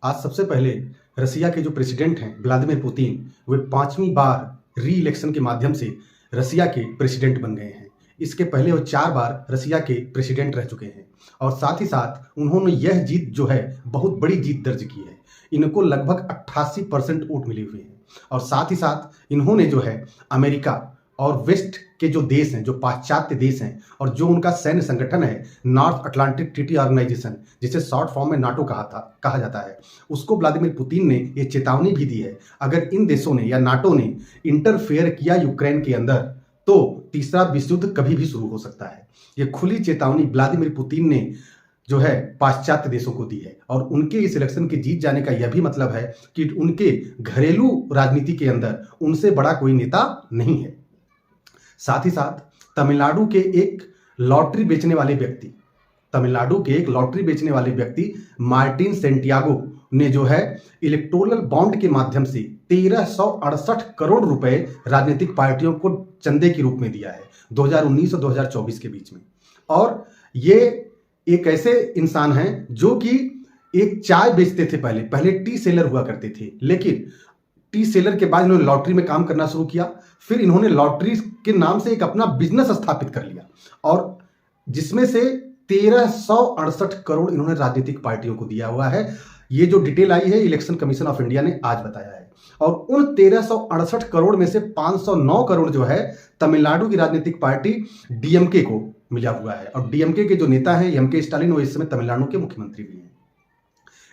आज सबसे पहले रसिया के जो प्रेसिडेंट हैं व्लादिमीर पुतिन, वे 5वीं बार री इलेक्शन के माध्यम से रसिया के प्रेसिडेंट बन गए हैं। इसके पहले वो 4 बार रसिया के प्रेसिडेंट रह चुके हैं और साथ ही साथ उन्होंने यह जीत जो है बहुत बड़ी जीत दर्ज की है। इनको लगभग 88% वोट मिले हुए हैं और साथ ही साथ इन्होंने जो है अमेरिका और वेस्ट के जो देश हैं, जो पाश्चात्य देश हैं और जो उनका सैन्य संगठन है नॉर्थ अटलांटिक ट्रीटी ऑर्गेनाइजेशन, जिसे शॉर्ट फॉर्म में नाटो कहा जाता है, उसको व्लादिमीर पुतिन ने ये चेतावनी भी दी है, अगर इन देशों ने या नाटो ने इंटरफेयर किया यूक्रेन के अंदर तो तीसरा विश्व युद्ध कभी भी शुरू हो सकता है। ये खुली चेतावनी व्लादिमीर पुतिन ने जो है पाश्चात्य देशों को दी है और उनके इस इलेक्शन के जीत जाने का यह भी मतलब है कि उनके घरेलू राजनीति के अंदर उनसे बड़ा कोई नेता नहीं है। साथ ही साथ तमिलनाडु के एक लॉटरी बेचने वाले व्यक्ति मार्टिन सेंटियागो ने जो है इलेक्टोरल बॉन्ड के माध्यम से 1368 करोड़ रुपए राजनीतिक पार्टियों को चंदे के रूप में दिया है 2019 और 2024 के बीच में। और ये एक ऐसे इंसान हैं जो कि एक चाय बेचते थे, पहले टी सेलर हुआ करते थे, लेकिन टी सेलर के बाद इन्होंने लॉटरी में काम करना शुरू किया। फिर इन्होंने लॉटरी के नाम से एक अपना बिजनेस स्थापित कर लिया और जिसमें से 1368 करोड़ इन्होंने राजनीतिक पार्टियों को दिया हुआ है। ये जो डिटेल आई है इलेक्शन कमीशन ऑफ इंडिया ने आज बताया है और उन 1368 करोड़ में से 509 करोड़ जो है तमिलनाडु की राजनीतिक पार्टी डीएमके को मिला हुआ है और डीएमके के जो नेता हैं एमके स्टालिन, वो इस समय तमिलनाडु के मुख्यमंत्री भी हैं।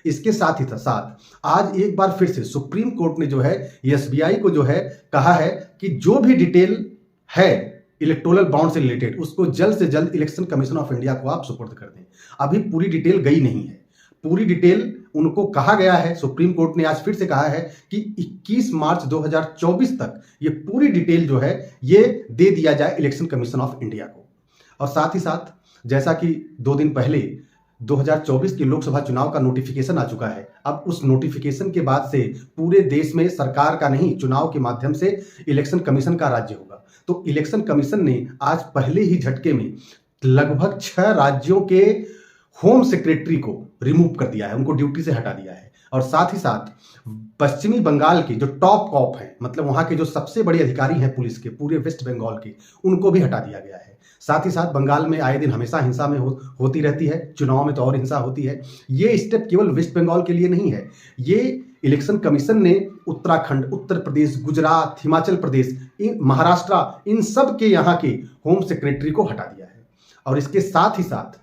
इसके साथ ही साथ आज एक बार फिर से सुप्रीम कोर्ट ने जो है एसबीआई को जो है कहा है कि जो भी डिटेल है इलेक्टोरल बॉन्ड से रिलेटेड उसको जल्द से जल्द इलेक्शन कमीशन ऑफ इंडिया को आप सुपुर्द कर दें। अभी पूरी डिटेल गई नहीं है, पूरी डिटेल उनको कहा गया है, सुप्रीम कोर्ट ने आज फिर से कहा है कि 21 मार्च 2024 तक ये पूरी डिटेल जो है ये दे दिया जाए इलेक्शन कमीशन ऑफ इंडिया को। और साथ ही साथ जैसा कि 2 दिन पहले 2024 के लोकसभा चुनाव का नोटिफिकेशन आ चुका है, अब उस नोटिफिकेशन के बाद से पूरे देश में सरकार का नहीं, चुनाव के माध्यम से इलेक्शन कमीशन का राज्य होगा। तो इलेक्शन कमीशन ने आज पहले ही झटके में लगभग 6 राज्यों के होम सेक्रेटरी को रिमूव कर दिया है, उनको ड्यूटी से हटा दिया है। और साथ ही साथ पश्चिमी बंगाल के जो टॉप कॉप हैं, मतलब वहां के जो सबसे बड़े अधिकारी हैं पुलिस के पूरे वेस्ट बंगाल के, उनको भी हटा दिया गया है। साथ ही साथ बंगाल में आए दिन हमेशा हिंसा में होती रहती है, चुनाव में तो और हिंसा होती है। ये स्टेप केवल वेस्ट बंगाल के लिए नहीं है, ये इलेक्शन कमीशन ने उत्तराखंड, उत्तर प्रदेश, गुजरात, हिमाचल प्रदेश, महाराष्ट्र, इन सब के यहाँ के होम सेक्रेटरी को हटा दिया है। और इसके साथ ही साथ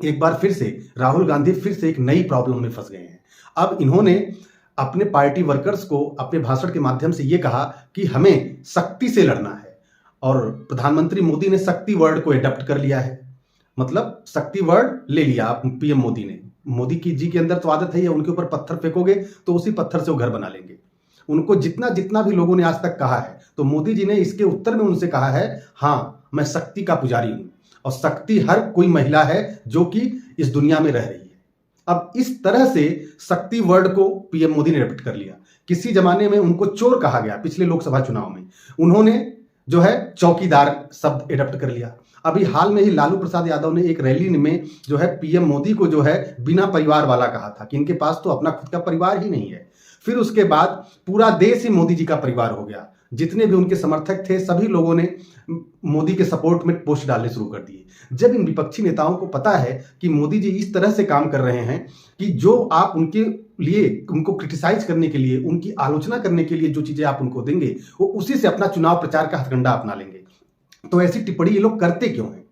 एक बार फिर से राहुल गांधी फिर से एक नई प्रॉब्लम में फंस गए हैं। अब इन्होंने अपने पार्टी वर्कर्स को अपने भाषण के माध्यम से ये कहा कि हमें सख्ती से लड़ना है और प्रधानमंत्री मोदी ने शक्ति वर्ड को एडॉप्ट कर लिया है, मतलब शक्ति वर्ड ले लिया पीएम मोदी ने। मोदी की जी के अंदर तो आदत है, उनके ऊपर पत्थर फेंकोगे तो उसी पत्थर से वो घर बना लेंगे। उनको जितना भी लोगों ने आज तक कहा है, तो मोदी जी ने इसके उत्तर में उनसे कहा है, हाँ मैं शक्ति का पुजारी हूं और शक्ति हर कोई महिला है जो कि इस दुनिया में रह रही है। अब इस तरह से शक्ति वर्ड को पीएम मोदी ने एडॉप्ट कर लिया। किसी जमाने में उनको चोर कहा गया, पिछले लोकसभा चुनाव में उन्होंने जो है चौकीदार शब्द एडॉप्ट कर लिया। अभी हाल में ही लालू प्रसाद यादव ने एक रैली में जो है पीएम मोदी को जो है बिना परिवार वाला कहा था कि इनके पास तो अपना खुद का परिवार ही नहीं है। फिर उसके बाद पूरा देश ही मोदी जी का परिवार हो गया। जितने भी उनके समर्थक थे सभी लोगों ने मोदी के सपोर्ट में पोस्ट डालने शुरू कर दिए। जब इन विपक्षी नेताओं को पता है कि मोदी जी इस तरह से काम कर रहे हैं कि जो आप उनके लिए, उनको क्रिटिसाइज करने के लिए, उनकी आलोचना करने के लिए जो चीजें आप उनको देंगे वो उसी से अपना चुनाव प्रचार का हथकंडा अपना लेंगे। तो ऐसी टिप्पणी ये लोग करते क्यों हैं?